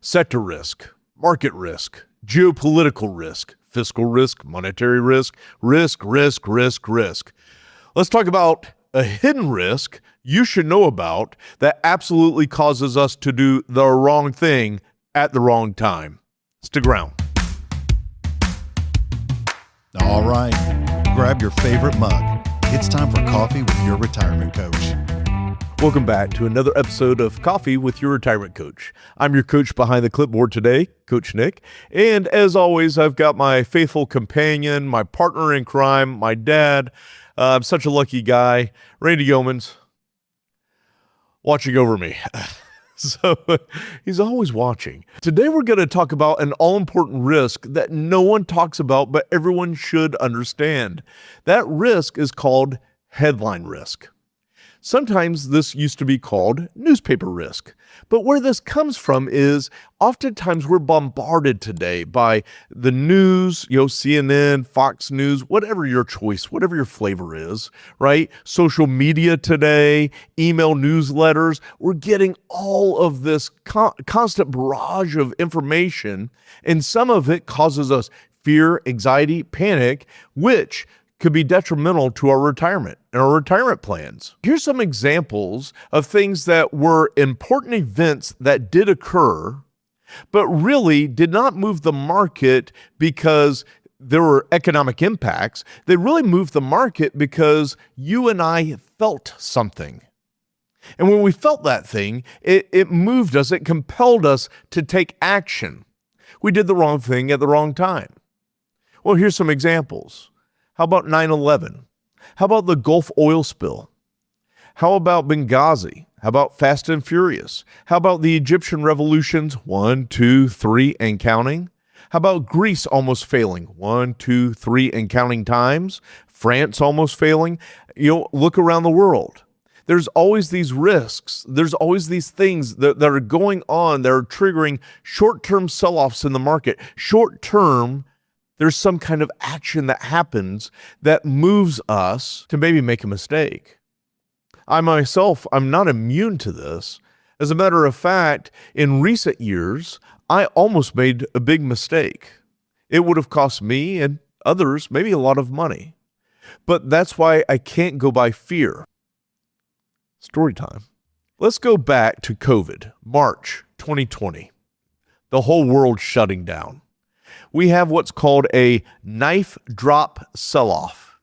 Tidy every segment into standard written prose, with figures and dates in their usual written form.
sector risk, market risk, geopolitical risk, fiscal risk, monetary risk, risk. Let's talk about a hidden risk you should know about that absolutely causes us to do the wrong thing at the wrong time. Stick around. All right, grab your favorite mug. It's time for Coffee with Your Retirement Coach. Welcome back to another episode of Coffee with Your Retirement Coach. I'm your coach behind the clipboard today, Coach Nick. And as always, I've got my faithful companion, my partner in crime, my dad. I'm such a lucky guy, Randy Yeomans, watching over me. So he's always watching. Today we're going to talk about an all-important risk that no one talks about, but everyone should understand. That risk is called headline risk. Sometimes this used to be called newspaper risk. But where this comes from is oftentimes we're bombarded today by the news, CNN, Fox News, whatever your choice, whatever your flavor is, right? Social media today, email newsletters. We're getting all of this constant barrage of information, and some of it causes us fear, anxiety, panic, which could be detrimental to our retirement and our retirement plans. Here's some examples of things that were important events that did occur, but really did not move the market because there were economic impacts. They really moved the market because you and I felt something. And when we felt that thing, it moved us, it compelled us to take action. We did the wrong thing at the wrong time. Well, here's some examples. How about 9/11? How about the Gulf oil spill? How about Benghazi? How about Fast and Furious? How about the Egyptian revolutions, 1, 2, 3, and counting? How about Greece almost failing, 1, 2, 3, and counting times? France almost failing? Look around the world. There's always these risks. There's always these things that are going on that are triggering short-term sell-offs in the market. Short-term, there's some kind of action that happens that moves us to maybe make a mistake. I myself, I'm not immune to this. As a matter of fact, in recent years, I almost made a big mistake. It would have cost me and others maybe a lot of money. But that's why I can't go by fear. Story time. Let's go back to COVID, March 2020. The whole world shutting down. We have what's called a knife drop sell-off,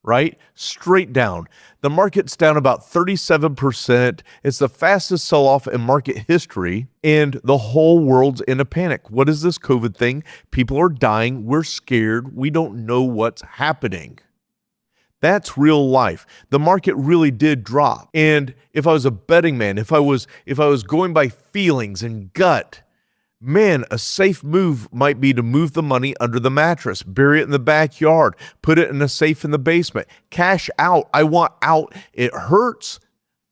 right? Straight down. The market's down about 37%. It's the fastest sell-off in market history, and the whole world's in a panic. What is this COVID thing? People are dying. We're scared. We don't know what's happening. That's real life. The market really did drop. And if I was a betting man, if I was going by feelings and gut, man, a safe move might be to move the money under the mattress, bury it in the backyard, put it in a safe in the basement, cash out. I want out. It hurts,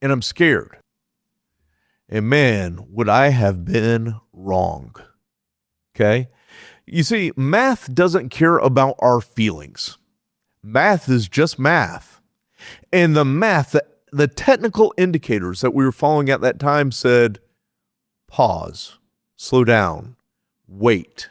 and I'm scared. And man, would I have been wrong. Okay? You see, math doesn't care about our feelings. Math is just math. And the math, the technical indicators that we were following at that time said, pause. Slow down, wait.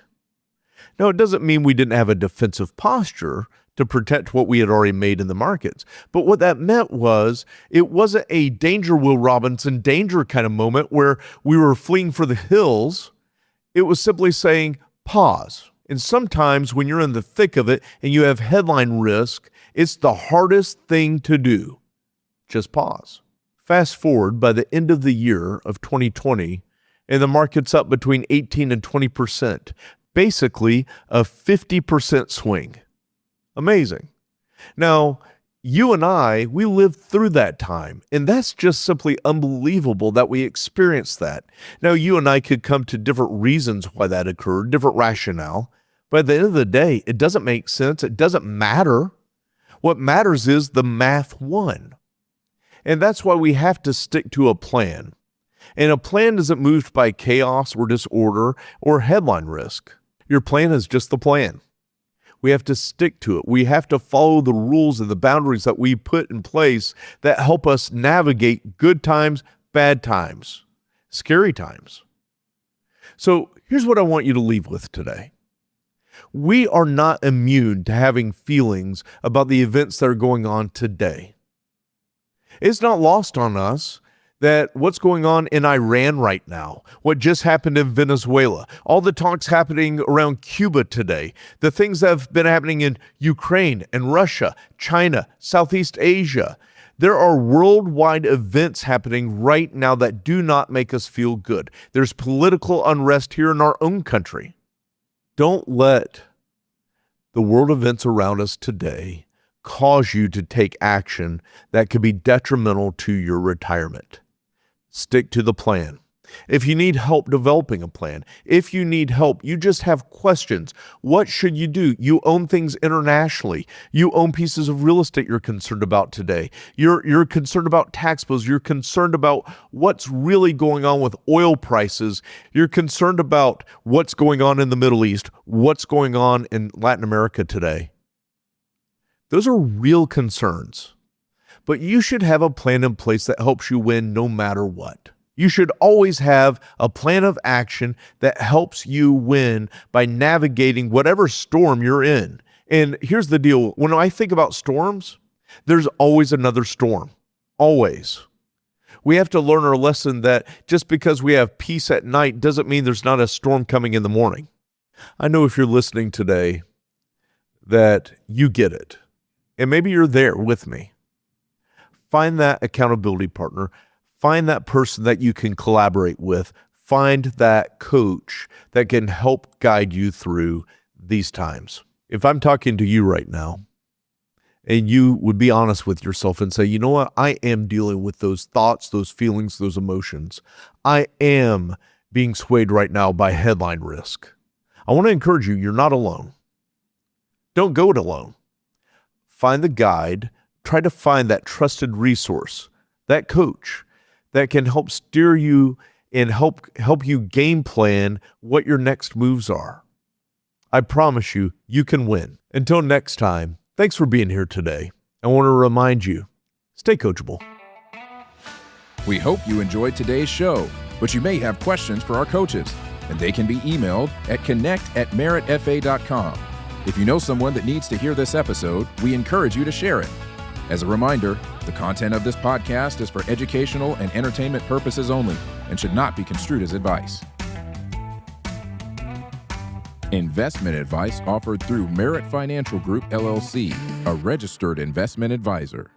Now, it doesn't mean we didn't have a defensive posture to protect what we had already made in the markets. But what that meant was it wasn't a danger Will Robinson danger kind of moment where we were fleeing for the hills. It was simply saying, pause. And sometimes when you're in the thick of it and you have headline risk, it's the hardest thing to do. Just pause. Fast forward, by the end of the year of 2020, and the market's up between 18 and 20%, basically a 50% swing. Amazing. Now, you and I, we lived through that time, and that's just simply unbelievable that we experienced that. Now, you and I could come to different reasons why that occurred, different rationale, but at the end of the day, it doesn't make sense. It doesn't matter. What matters is the math won. And that's why we have to stick to a plan. And a plan isn't moved by chaos or disorder or headline risk. Your plan is just the plan. We have to stick to it. We have to follow the rules and the boundaries that we put in place that help us navigate good times, bad times, scary times. So here's what I want you to leave with today. We are not immune to having feelings about the events that are going on today. It's not lost on us that what's going on in Iran right now, what just happened in Venezuela, all the talks happening around Cuba today, the things that have been happening in Ukraine and Russia, China, Southeast Asia. There are worldwide events happening right now that do not make us feel good. There's political unrest here in our own country. Don't let the world events around us today cause you to take action that could be detrimental to your retirement. Stick to the plan. If you need help developing a plan, if you need help, you just have questions. What should you do? You own things internationally. You own pieces of real estate you're concerned about today. You're concerned about tax bills. You're concerned about what's really going on with oil prices. You're concerned about what's going on in the Middle East, what's going on in Latin America today. Those are real concerns. But you should have a plan in place that helps you win no matter what. You should always have a plan of action that helps you win by navigating whatever storm you're in. And here's the deal. When I think about storms, there's always another storm. Always. We have to learn our lesson that just because we have peace at night doesn't mean there's not a storm coming in the morning. I know if you're listening today that you get it. And maybe you're there with me. Find that accountability partner. Find that person that you can collaborate with. Find that coach that can help guide you through these times. If I'm talking to you right now, and you would be honest with yourself and say, you know what, I am dealing with those thoughts, those feelings, those emotions. I am being swayed right now by headline risk. I want to encourage you, you're not alone. Don't go it alone. Find the guide. Try to find that trusted resource, that coach that can help steer you and help you game plan what your next moves are. I promise you, you can win. Until next time, thanks for being here today. I want to remind you, stay coachable. We hope you enjoyed today's show, but you may have questions for our coaches, and they can be emailed at connect@meritfa.com. If you know someone that needs to hear this episode, we encourage you to share it. As a reminder, the content of this podcast is for educational and entertainment purposes only and should not be construed as advice. Investment advice offered through Merit Financial Group, LLC, a registered investment advisor.